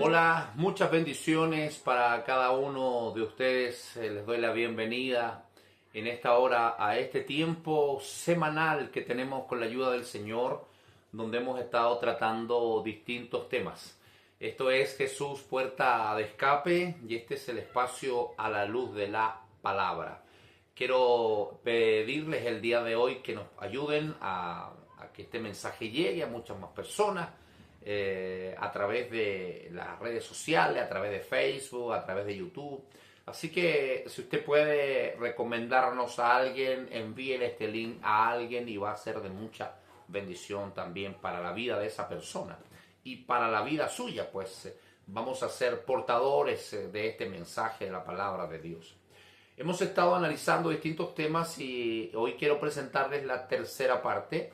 Hola, muchas bendiciones para cada uno de ustedes. Les doy la bienvenida en esta hora a este tiempo semanal que tenemos con la ayuda del Señor, donde hemos estado tratando distintos temas. Esto es Jesús, puerta de escape, y este es el espacio a la luz de la palabra. Quiero pedirles el día de hoy que nos ayuden a que este mensaje llegue a muchas más personas. A través de las redes sociales, a través de Facebook, a través de YouTube. Así que si usted puede recomendarnos a alguien, envíele este link a alguien y va a ser de mucha bendición también para la vida de esa persona y para la vida suya, pues vamos a ser portadores de este mensaje de la palabra de Dios. Hemos estado analizando distintos temas y hoy quiero presentarles la tercera parte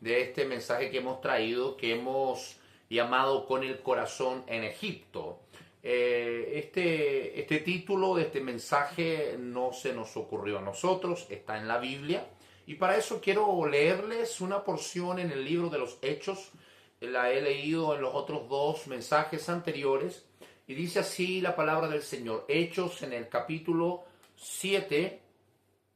de este mensaje que hemos traído, que hemos llamado Con el corazón en Egipto. Este título de este mensaje no se nos ocurrió a nosotros, está en la Biblia, y para eso quiero leerles una porción en el libro de los Hechos. La he leído en los otros dos mensajes anteriores, y dice así la palabra del Señor. Hechos en el capítulo 7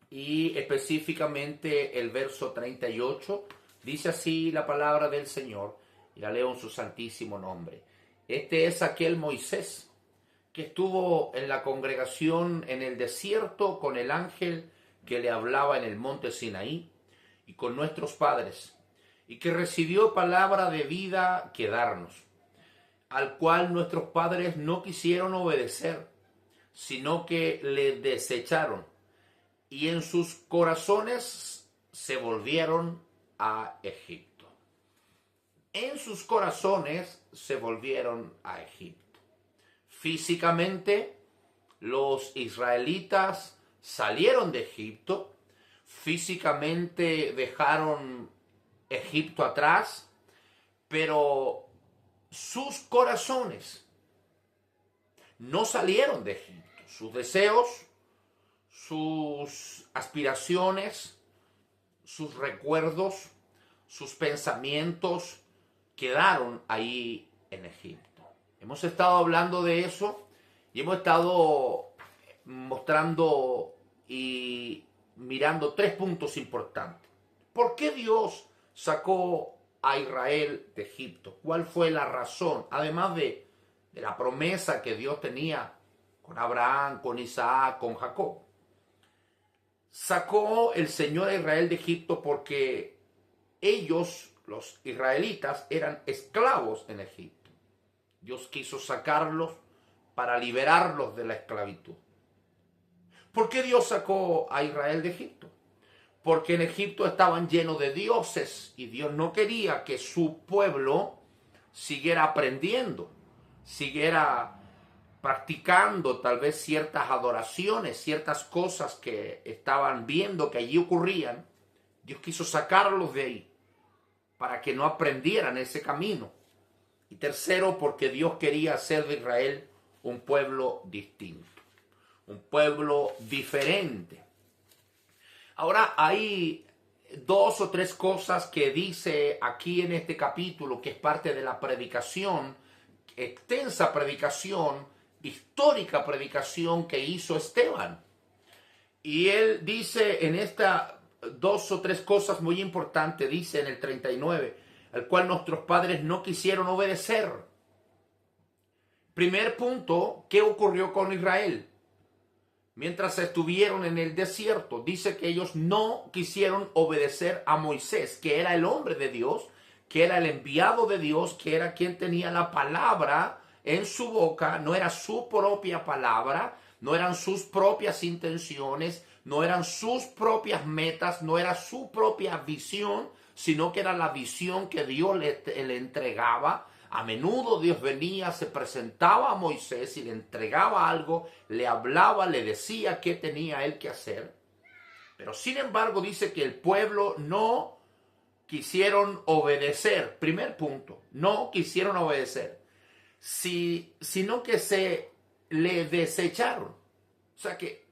y específicamente el verso 38, dice así la palabra del Señor. Y la leo en su santísimo nombre. Este es aquel Moisés que estuvo en la congregación en el desierto con el ángel que le hablaba en el monte Sinaí y con nuestros padres, y que recibió palabra de vida que darnos, al cual nuestros padres no quisieron obedecer, sino que le desecharon, y en sus corazones se volvieron a Egipto. En sus corazones se volvieron a Egipto. Físicamente, los israelitas salieron de Egipto. Físicamente dejaron Egipto atrás, pero sus corazones no salieron de Egipto. Sus deseos, sus aspiraciones, sus recuerdos, sus pensamientos quedaron ahí en Egipto. Hemos estado hablando de eso y hemos estado mostrando y mirando tres puntos importantes. ¿Por qué Dios sacó a Israel de Egipto? ¿Cuál fue la razón? Además de la promesa que Dios tenía con Abraham, con Isaac, con Jacob. Sacó el Señor a Israel de Egipto porque ellos, los israelitas, eran esclavos en Egipto. Dios quiso sacarlos para liberarlos de la esclavitud. ¿Por qué Dios sacó a Israel de Egipto? Porque en Egipto estaban llenos de dioses y Dios no quería que su pueblo siguiera aprendiendo, siguiera practicando tal vez ciertas adoraciones, ciertas cosas que estaban viendo que allí ocurrían. Dios quiso sacarlos de ahí para que no aprendieran ese camino. Y tercero, porque Dios quería hacer de Israel un pueblo distinto, un pueblo diferente. Ahora hay dos o tres cosas que dice aquí en este capítulo, que es parte de la predicación, extensa predicación, histórica predicación que hizo Esteban. Y él dice en esta dos o tres cosas muy importantes, dice en el 39, al cual nuestros padres no quisieron obedecer. Primer punto, ¿qué ocurrió con Israel? Mientras estuvieron en el desierto, dice que ellos no quisieron obedecer a Moisés, que era el hombre de Dios, que era el enviado de Dios, que era quien tenía la palabra en su boca. No era su propia palabra, no eran sus propias intenciones, no eran sus propias metas, no era su propia visión, sino que era la visión que Dios le entregaba. A menudo Dios venía, se presentaba a Moisés y le entregaba algo, le hablaba, le decía qué tenía él que hacer. Pero sin embargo dice que el pueblo no quisieron obedecer. Primer punto, no quisieron obedecer, sino que se le desecharon. O sea que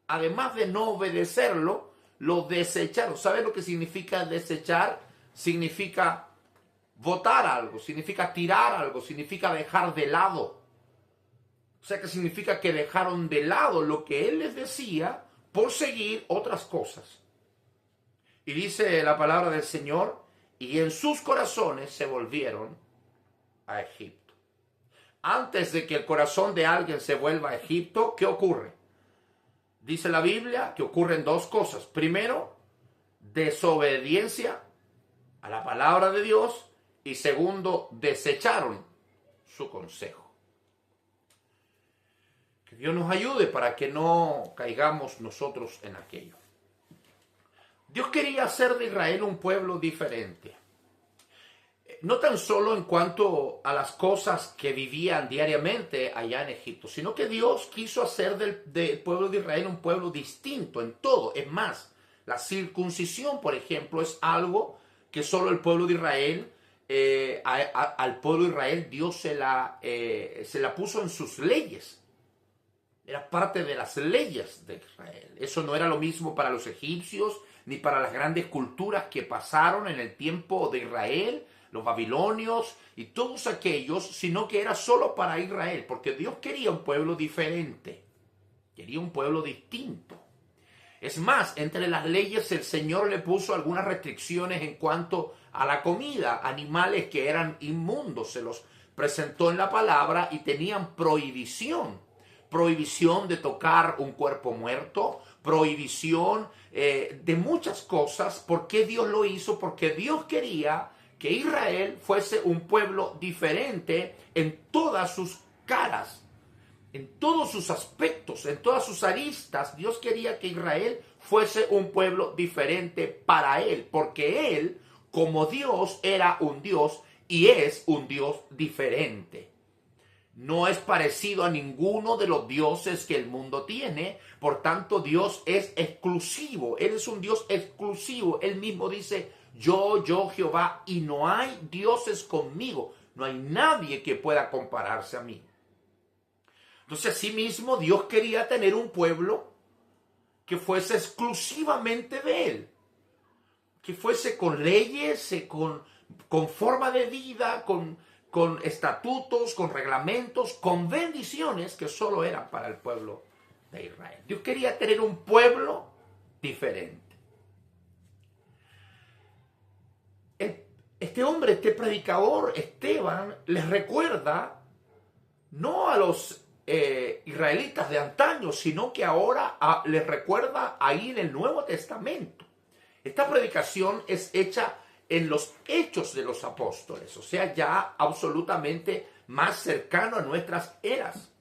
además de no obedecerlo, lo desecharon. ¿Sabes lo que significa desechar? Significa botar algo, significa tirar algo, significa dejar de lado. sea que significa que dejaron de lado lo que él les decía por seguir otras cosas. Y dice la palabra del Señor, y en sus corazones se volvieron a Egipto. Antes de que el corazón de alguien se vuelva a Egipto, ¿qué ocurre? Dice la Biblia que ocurren dos cosas. Primero, desobediencia a la palabra de Dios, y segundo, desecharon su consejo. Que Dios nos ayude para que no caigamos nosotros en aquello. Dios quería hacer de Israel un pueblo diferente. No tan solo en cuanto a las cosas que vivían diariamente allá en Egipto, sino que Dios quiso hacer del pueblo de Israel un pueblo distinto en todo. Es más, la circuncisión, por ejemplo, es algo que solo el pueblo de Israel, al pueblo de Israel Dios se la puso en sus leyes. Era parte de las leyes de Israel. Eso no era lo mismo para los egipcios, ni para las grandes culturas que pasaron en el tiempo de Israel, los babilonios y todos aquellos, sino que era solo para Israel, porque Dios quería un pueblo diferente, quería un pueblo distinto. Es más, entre las leyes el Señor le puso algunas restricciones en cuanto a la comida. Animales que eran inmundos se los presentó en la palabra y tenían prohibición. Prohibición de tocar un cuerpo muerto, prohibición de muchas cosas. ¿Por qué Dios lo hizo? Porque Dios quería que Israel fuese un pueblo diferente en todas sus caras, en todos sus aspectos, en todas sus aristas. Dios quería que Israel fuese un pueblo diferente para Él, porque Él, como Dios, era un Dios y es un Dios diferente. No es parecido a ninguno de los dioses que el mundo tiene. Por tanto, Dios es exclusivo. Él es un Dios exclusivo. Él mismo dice, yo Jehová, y no hay dioses conmigo. No hay nadie que pueda compararse a mí. Entonces, asimismo, Dios quería tener un pueblo que fuese exclusivamente de Él. Que fuese con leyes, con forma de vida, con estatutos, con reglamentos, con bendiciones que solo eran para el pueblo de Israel. Dios quería tener un pueblo diferente. Este hombre, este predicador, Esteban, les recuerda no a los israelitas de antaño, sino que ahora les recuerda ahí en el Nuevo Testamento. Esta predicación es hecha en los Hechos de los Apóstoles, o sea, ya absolutamente más cercano a nuestras eras.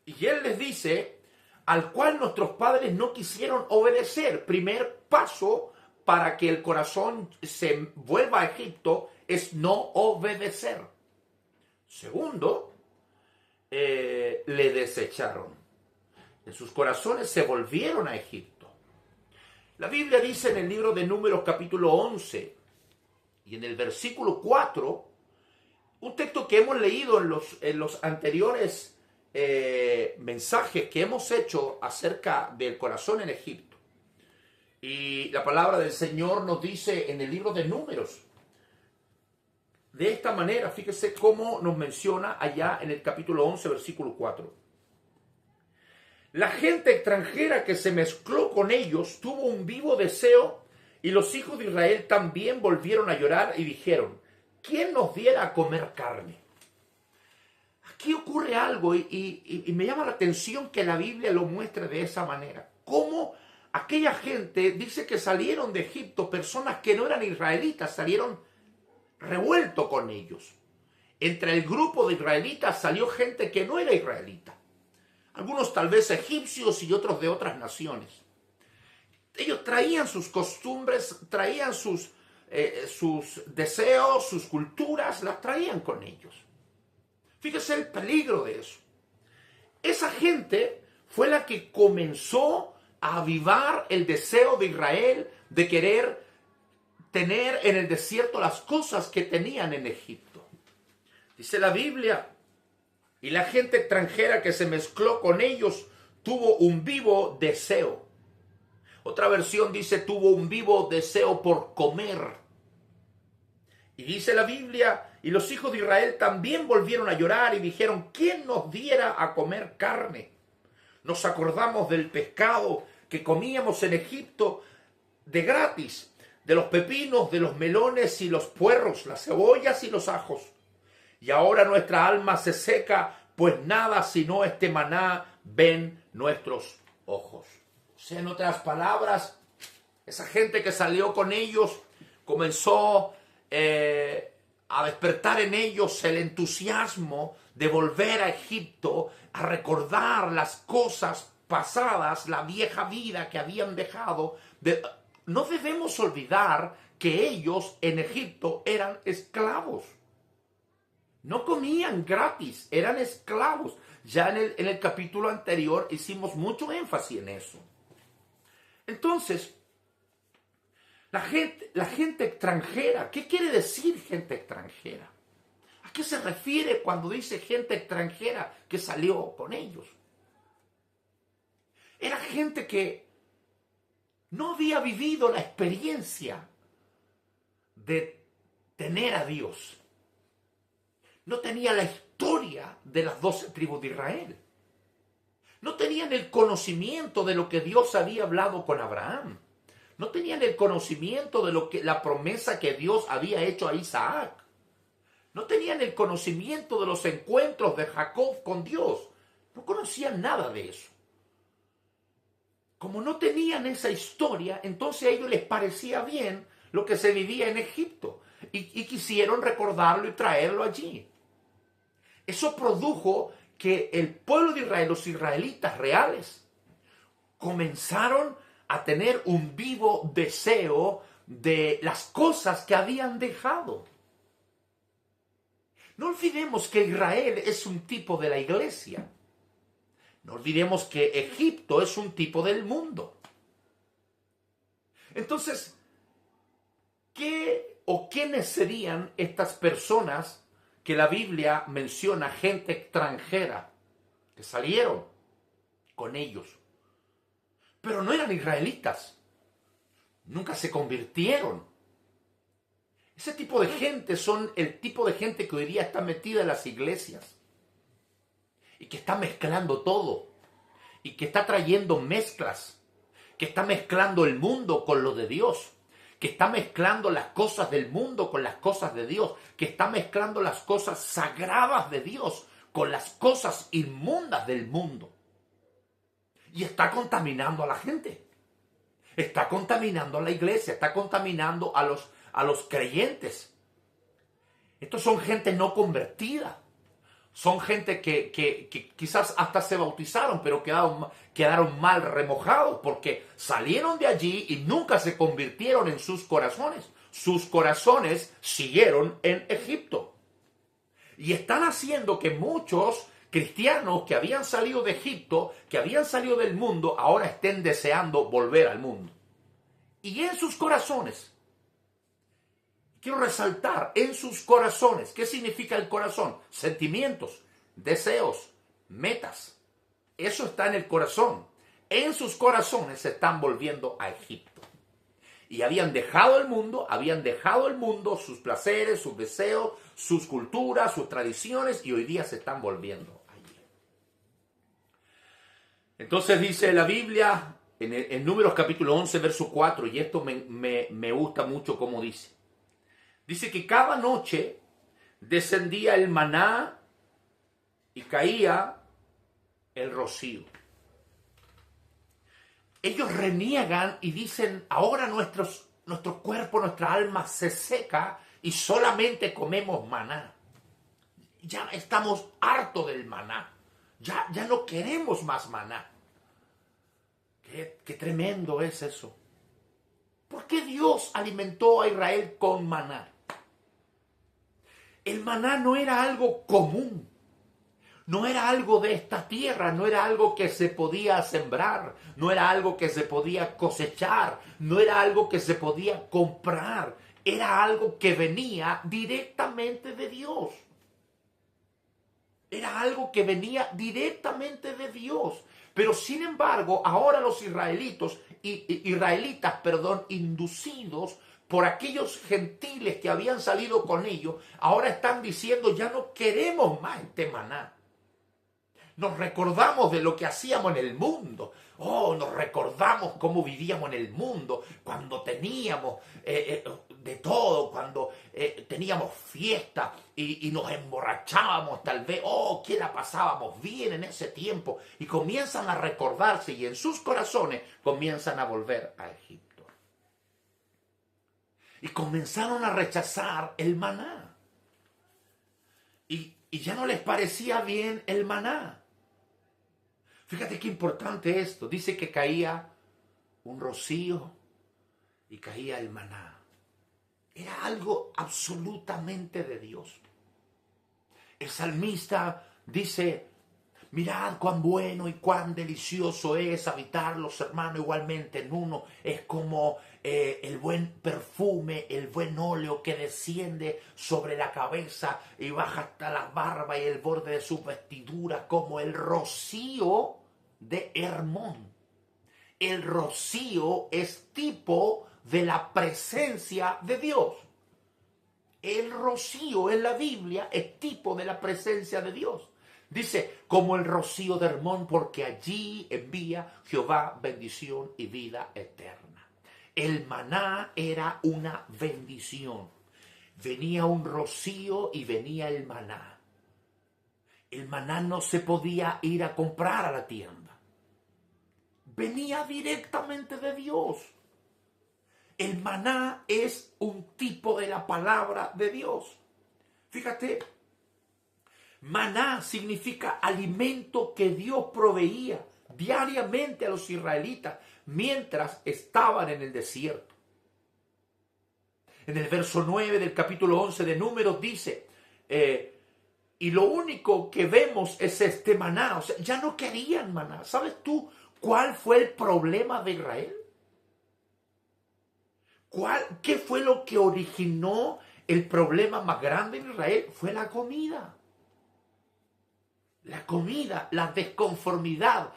Y él les dice, al cual nuestros padres no quisieron obedecer. Primer paso para que el corazón se vuelva a Egipto es no obedecer. Segundo, le desecharon. En sus corazones se volvieron a Egipto. La Biblia dice en el libro de Números capítulo 11, y en el versículo 4, un texto que hemos leído en los anteriores mensajes que hemos hecho acerca del corazón en Egipto. Y la palabra del Señor nos dice en el libro de Números, de esta manera, fíjese cómo nos menciona allá en el capítulo 11, versículo 4. La gente extranjera que se mezcló con ellos tuvo un vivo deseo. Y los hijos de Israel también volvieron a llorar y dijeron, ¿quién nos diera a comer carne? Aquí ocurre algo y me llama la atención que la Biblia lo muestre de esa manera. Cómo aquella gente dice que salieron de Egipto, personas que no eran israelitas, salieron revuelto con ellos. Entre el grupo de israelitas salió gente que no era israelita. Algunos tal vez egipcios y otros de otras naciones. Ellos traían sus costumbres, traían sus deseos, sus culturas, las traían con ellos. Fíjese el peligro de eso. Esa gente fue la que comenzó a avivar el deseo de Israel de querer tener en el desierto las cosas que tenían en Egipto. Dice la Biblia, y la gente extranjera que se mezcló con ellos tuvo un vivo deseo. Otra versión dice, tuvo un vivo deseo por comer. Y dice la Biblia, y los hijos de Israel también volvieron a llorar y dijeron, ¿quién nos diera a comer carne? Nos acordamos del pescado que comíamos en Egipto de gratis, de los pepinos, de los melones y los puerros, las cebollas y los ajos. Y ahora nuestra alma se seca, pues nada sino este maná ven nuestros ojos. O sea, en otras palabras, esa gente que salió con ellos comenzó a despertar en ellos el entusiasmo de volver a Egipto, a recordar las cosas pasadas, la vieja vida que habían dejado. No debemos olvidar que ellos en Egipto eran esclavos. No comían gratis, eran esclavos. Ya en el capítulo anterior hicimos mucho énfasis en eso. Entonces, la gente extranjera, ¿qué quiere decir gente extranjera? ¿A qué se refiere cuando dice gente extranjera que salió con ellos? Era gente que no había vivido la experiencia de tener a Dios. No tenía la historia de las 12 tribus de Israel. No tenían el conocimiento de lo que Dios había hablado con Abraham. No tenían el conocimiento de la promesa que Dios había hecho a Isaac. No tenían el conocimiento de los encuentros de Jacob con Dios. No conocían nada de eso. Como no tenían esa historia, entonces a ellos les parecía bien lo que se vivía en Egipto. Y quisieron recordarlo y traerlo allí. Eso produjo que el pueblo de Israel, los israelitas reales, comenzaron a tener un vivo deseo de las cosas que habían dejado. No olvidemos que Israel es un tipo de la iglesia. No olvidemos que Egipto es un tipo del mundo. Entonces, ¿qué o quiénes serían estas personas que la Biblia menciona, gente extranjera, que salieron con ellos? Pero no eran israelitas. Nunca se convirtieron. Ese tipo de gente son el tipo de gente que hoy día está metida en las iglesias. Y que está mezclando todo. Y que está trayendo mezclas. Que está mezclando el mundo con lo de Dios. Que está mezclando las cosas del mundo con las cosas de Dios. Que está mezclando las cosas sagradas de Dios con las cosas inmundas del mundo. Y está contaminando a la gente. Está contaminando a la iglesia. Está contaminando a los creyentes. Estos son gente no convertida. Son gente que quizás hasta se bautizaron, pero quedaron mal remojados porque salieron de allí y nunca se convirtieron en sus corazones. Sus corazones siguieron en Egipto. Y están haciendo que muchos cristianos que habían salido de Egipto, que habían salido del mundo, ahora estén deseando volver al mundo. Y en sus corazones, quiero resaltar, en sus corazones, ¿qué significa el corazón? Sentimientos, deseos, metas. Eso está en el corazón. En sus corazones se están volviendo a Egipto. Y habían dejado el mundo, sus placeres, sus deseos, sus culturas, sus tradiciones, y hoy día se están volviendo allí. Entonces dice la Biblia, en Números capítulo 11, verso 4, y esto me gusta mucho como dice. Dice que cada noche descendía el maná y caía el rocío. Ellos reniegan y dicen, ahora nuestro cuerpo, nuestra alma se seca y solamente comemos maná. Ya estamos hartos del maná. Ya no queremos más maná. Qué tremendo es eso. ¿Por qué Dios alimentó a Israel con maná? El maná no era algo común. No era algo de esta tierra, no era algo que se podía sembrar, no era algo que se podía cosechar, no era algo que se podía comprar, era algo que venía directamente de Dios. Era algo que venía directamente de Dios. Pero sin embargo, ahora los israelitas, inducidos por aquellos gentiles que habían salido con ellos, ahora están diciendo, ya no queremos más este maná. Nos recordamos de lo que hacíamos en el mundo. Nos recordamos cómo vivíamos en el mundo, cuando teníamos de todo, cuando teníamos fiesta y nos emborrachábamos tal vez. Que la pasábamos bien en ese tiempo. Y comienzan a recordarse y en sus corazones comienzan a volver a Egipto. Y comenzaron a rechazar el maná. Y ya no les parecía bien el maná. Fíjate qué importante esto. Dice que caía un rocío y caía el maná. Era algo absolutamente de Dios. El salmista dice, mirad cuán bueno y cuán delicioso es habitar los hermanos igualmente en uno. Es como el buen perfume, el buen óleo que desciende sobre la cabeza y baja hasta la barba y el borde de sus vestiduras, como el rocío de Hermón. El rocío es tipo de la presencia de Dios. El rocío en la Biblia es tipo de la presencia de Dios. Dice, como el rocío de Hermón, porque allí envía Jehová bendición y vida eterna. El maná era una bendición. Venía un rocío y venía el maná. El maná no se podía ir a comprar a la tienda. Venía directamente de Dios. El maná es un tipo de la palabra de Dios. Fíjate, maná significa alimento que Dios proveía diariamente a los israelitas mientras estaban en el desierto. En el verso 9 del capítulo 11 de Números dice, y lo único que vemos es este maná. O sea, ya no querían maná. ¿Sabes tú cuál fue el problema de Israel? ¿Qué fue lo que originó el problema más grande en Israel? Fue la comida. La comida, la desconformidad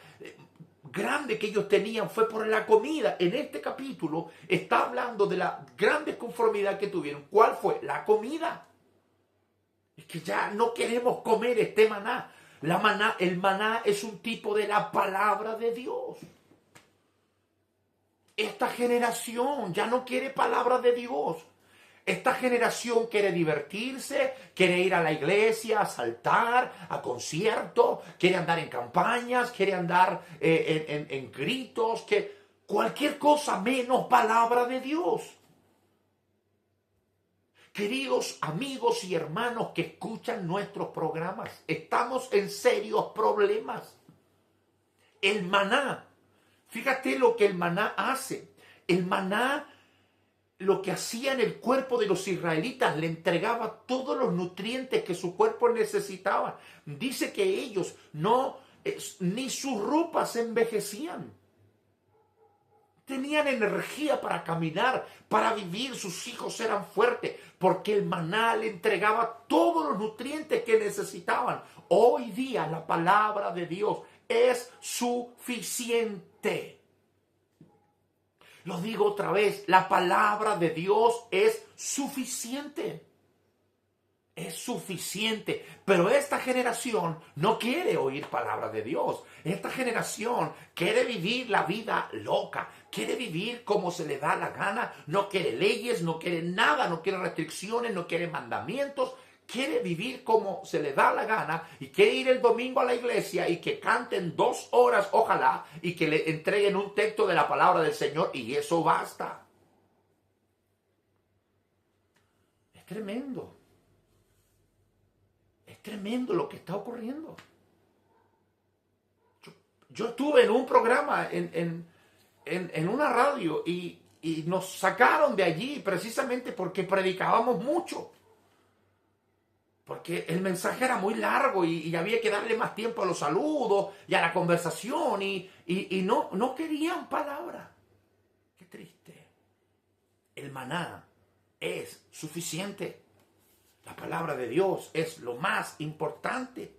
grande que ellos tenían fue por la comida. En este capítulo está hablando de la gran desconformidad que tuvieron. ¿Cuál fue? La comida. Es que ya no queremos comer este maná. El maná es un tipo de la palabra de Dios. Esta generación ya no quiere palabra de Dios. Esta generación quiere divertirse, quiere ir a la iglesia, a saltar, a conciertos, quiere andar en campañas, quiere andar en gritos, cualquier cosa menos palabra de Dios. Queridos amigos y hermanos que escuchan nuestros programas, estamos en serios problemas. El maná, fíjate lo que el maná hace. El maná, lo que hacía en el cuerpo de los israelitas, le entregaba todos los nutrientes que su cuerpo necesitaba. Dice que ellos ni sus ropas envejecían. Tenían energía para caminar, para vivir, sus hijos eran fuertes, porque el maná le entregaba todos los nutrientes que necesitaban. Hoy día la palabra de Dios es suficiente. Lo digo otra vez, la palabra de Dios es suficiente. Es suficiente. Pero esta generación no quiere oír palabra de Dios. Esta generación quiere vivir la vida loca. Quiere vivir como se le da la gana. No quiere leyes, no quiere nada, no quiere restricciones, no quiere mandamientos. Quiere vivir como se le da la gana y quiere ir el domingo a la iglesia y que canten 2 horas, ojalá, y que le entreguen un texto de la palabra del Señor y eso basta. Es tremendo. Es tremendo lo que está ocurriendo. Yo estuve en un programa, en una radio y nos sacaron de allí precisamente porque predicábamos mucho. Porque el mensaje era muy largo y había que darle más tiempo a los saludos y a la conversación y no querían palabra. Qué triste. El maná es suficiente. La palabra de Dios es lo más importante.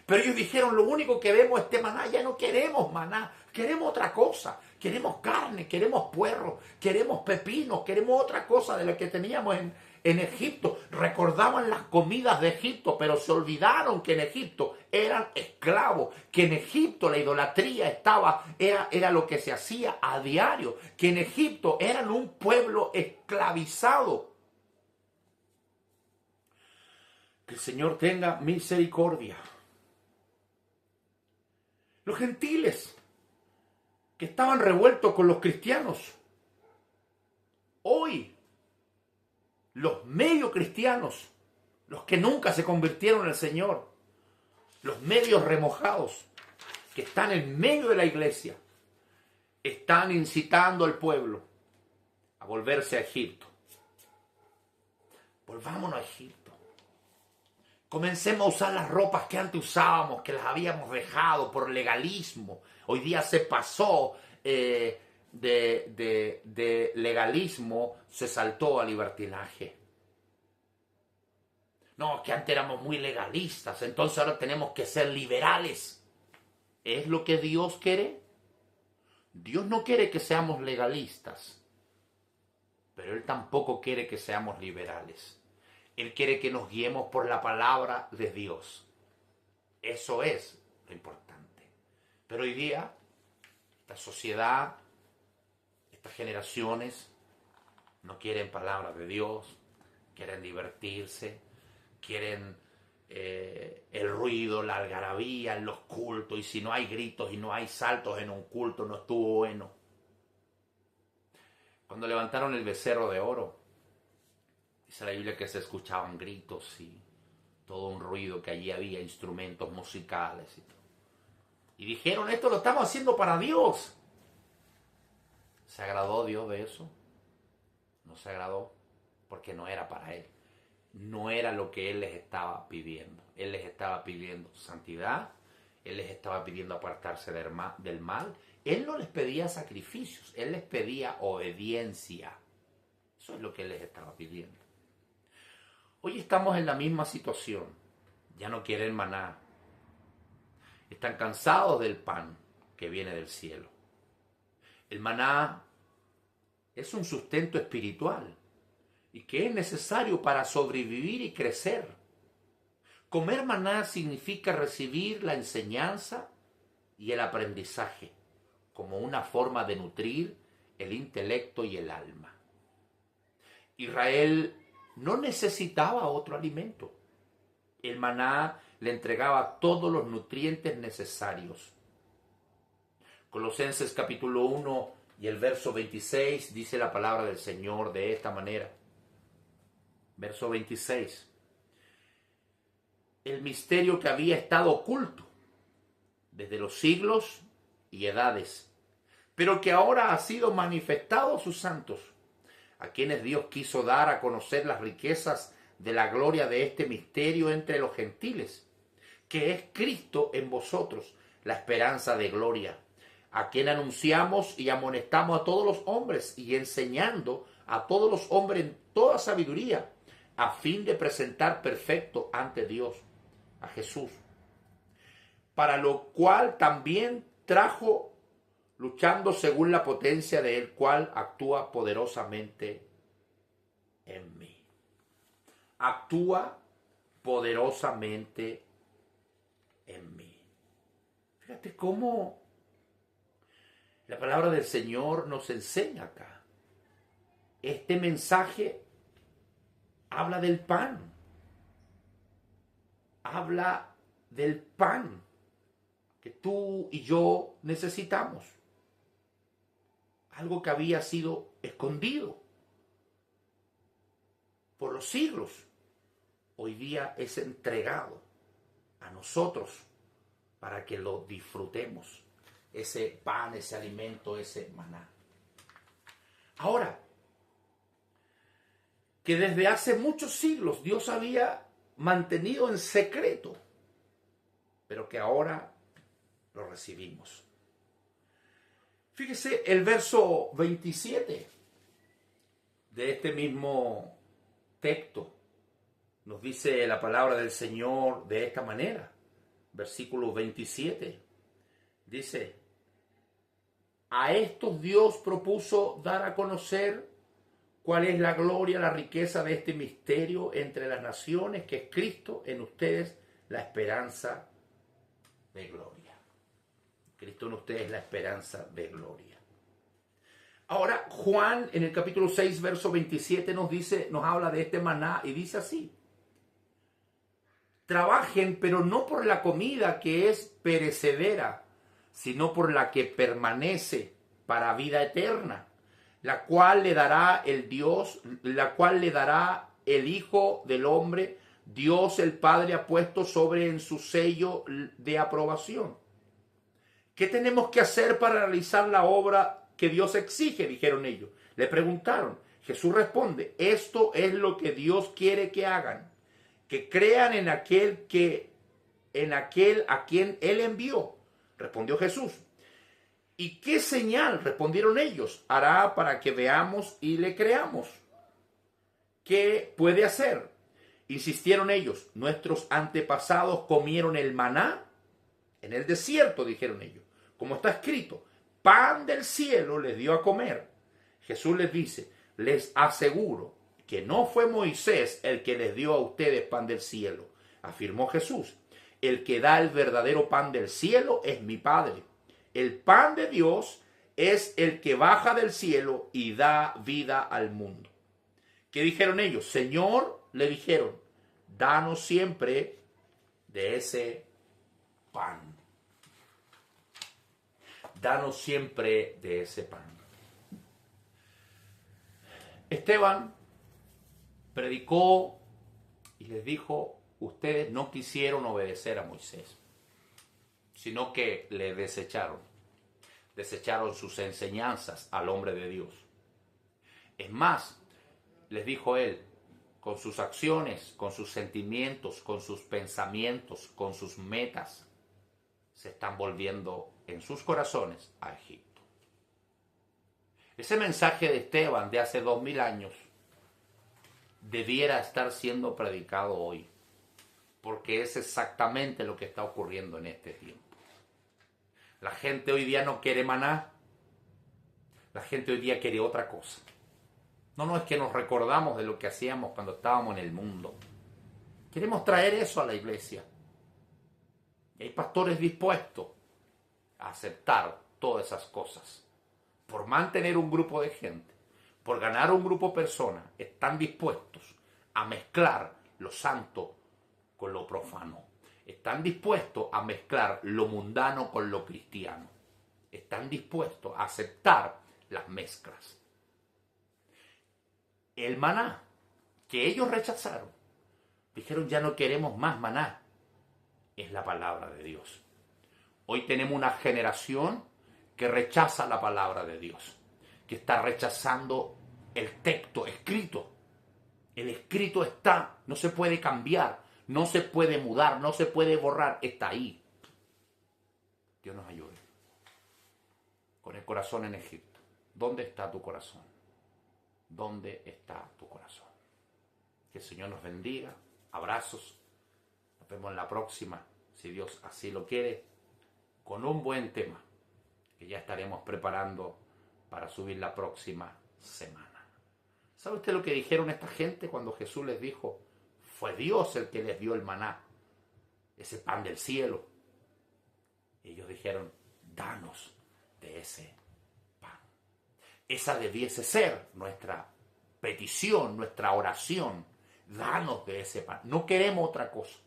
Pero ellos dijeron, lo único que vemos es este maná, ya no queremos maná, queremos otra cosa. Queremos carne, queremos puerro, queremos pepino, queremos otra cosa de lo que teníamos en Egipto. Recordaban las comidas de Egipto, pero se olvidaron que en Egipto eran esclavos, que en Egipto la idolatría era lo que se hacía a diario, que en Egipto eran un pueblo esclavizado. Que el Señor tenga misericordia. Los gentiles que estaban revueltos con los cristianos, hoy los medio cristianos, los que nunca se convirtieron en el Señor, los medios remojados que están en medio de la iglesia, están incitando al pueblo a volverse a Egipto. Volvámonos a Egipto. Comencemos a usar las ropas que antes usábamos, que las habíamos dejado por legalismo. Hoy día se pasó de legalismo, se saltó a libertinaje. No, que antes éramos muy legalistas, entonces ahora tenemos que ser liberales. ¿Es lo que Dios quiere? Dios no quiere que seamos legalistas, pero Él tampoco quiere que seamos liberales. Él quiere que nos guiemos por la palabra de Dios. Eso es lo importante. Pero hoy día, esta sociedad, estas generaciones, no quieren palabra de Dios, quieren divertirse, quieren el ruido, la algarabía en los cultos, y si no hay gritos y no hay saltos en un culto, no estuvo bueno. Cuando levantaron el becerro de oro, dice la Biblia que se escuchaban gritos y todo un ruido, que allí había instrumentos musicales y todo. Y dijeron, esto lo estamos haciendo para Dios. ¿Se agradó Dios de eso? No se agradó, porque no era para Él. No era lo que Él les estaba pidiendo. Él les estaba pidiendo santidad, Él les estaba pidiendo apartarse del mal. Él no les pedía sacrificios, Él les pedía obediencia. Eso es lo que Él les estaba pidiendo. Hoy estamos en la misma situación. Ya no quieren maná. Están cansados del pan que viene del cielo. El maná es un sustento espiritual y que es necesario para sobrevivir y crecer. Comer maná significa recibir la enseñanza y el aprendizaje como una forma de nutrir el intelecto y el alma. Israel no necesitaba otro alimento. El maná le entregaba todos los nutrientes necesarios. Colosenses capítulo 1 y el verso 26 dice la palabra del Señor de esta manera. Verso 26. El misterio que había estado oculto desde los siglos y edades, pero que ahora ha sido manifestado a sus santos, a quienes Dios quiso dar a conocer las riquezas de la gloria de este misterio entre los gentiles, que es Cristo en vosotros, la esperanza de gloria, a quien anunciamos y amonestamos a todos los hombres y enseñando a todos los hombres en toda sabiduría, a fin de presentar perfecto ante Dios a Jesús, para lo cual también trajo, luchando según la potencia de él, cual actúa poderosamente en mí. Actúa poderosamente en mí. Fíjate cómo la palabra del Señor nos enseña acá. Este mensaje habla del pan. Habla del pan que tú y yo necesitamos. Algo que había sido escondido por los siglos, hoy día es entregado a nosotros para que lo disfrutemos. Ese pan, ese alimento, ese maná. Ahora, que desde hace muchos siglos Dios había mantenido en secreto, pero que ahora lo recibimos. Fíjese el verso 27 de este mismo texto. Nos dice la palabra del Señor de esta manera. versículo 27. Dice, a estos Dios propuso dar a conocer cuál es la gloria, la riqueza de este misterio entre las naciones, que es Cristo en ustedes, la esperanza de gloria. Cristo en ustedes, la esperanza de gloria. Ahora, Juan en el capítulo 6, verso 27 nos habla de este maná y dice así: trabajen, pero no por la comida que es perecedera, sino por la que permanece para vida eterna, la cual le dará el Hijo del Hombre. Dios el Padre ha puesto en su sello de aprobación. ¿Qué tenemos que hacer para realizar la obra que Dios exige?, dijeron ellos. Le preguntaron. Jesús responde: esto es lo que Dios quiere que hagan, que crean en aquel a quien Él envió. Respondió Jesús. ¿Y qué señal, respondieron ellos, hará para que veamos y le creamos? ¿Qué puede hacer? Insistieron ellos. Nuestros antepasados comieron el maná en el desierto, dijeron ellos. Como está escrito, pan del cielo les dio a comer. Jesús les dice, les aseguro que no fue Moisés el que les dio a ustedes pan del cielo. Afirmó Jesús, el que da el verdadero pan del cielo es mi Padre. El pan de Dios es el que baja del cielo y da vida al mundo. ¿Qué dijeron ellos? Señor, le dijeron, danos siempre de ese pan. Danos siempre de ese pan. Esteban predicó y les dijo, ustedes no quisieron obedecer a Moisés, sino que le desecharon sus enseñanzas al hombre de Dios. Es más, les dijo él, con sus acciones, con sus sentimientos, con sus pensamientos, con sus metas, se están volviendo en sus corazones a Egipto. Ese mensaje de Esteban de hace 2000 años debiera estar siendo predicado hoy, porque es exactamente lo que está ocurriendo en este tiempo. La gente hoy día no quiere maná, la gente hoy día quiere otra cosa. No es que nos recordamos de lo que hacíamos cuando estábamos en el mundo. Queremos traer eso a la iglesia. Y hay pastores dispuestos a aceptar todas esas cosas. Por mantener un grupo de gente, por ganar un grupo de personas, están dispuestos a mezclar lo santo con lo profano. Están dispuestos a mezclar lo mundano con lo cristiano. Están dispuestos a aceptar las mezclas. El maná que ellos rechazaron, dijeron ya no queremos más maná, es la palabra de Dios. Hoy tenemos una generación que rechaza la palabra de Dios, que está rechazando el texto escrito. El escrito está, no se puede cambiar, no se puede mudar, no se puede borrar, está ahí. Dios nos ayude. Con el corazón en Egipto. ¿Dónde está tu corazón? ¿Dónde está tu corazón? Que el Señor nos bendiga. Abrazos. Nos vemos en la próxima, si Dios así lo quiere, con un buen tema que ya estaremos preparando para subir la próxima semana. ¿Sabe usted lo que dijeron esta gente cuando Jesús les dijo, fue Dios el que les dio el maná, ese pan del cielo? Ellos dijeron, danos de ese pan. Esa debiese ser nuestra petición, nuestra oración. Danos de ese pan. No queremos otra cosa.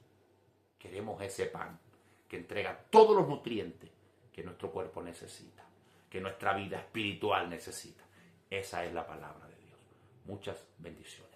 Queremos ese pan que entrega todos los nutrientes que nuestro cuerpo necesita, que nuestra vida espiritual necesita. Esa es la palabra de Dios. Muchas bendiciones.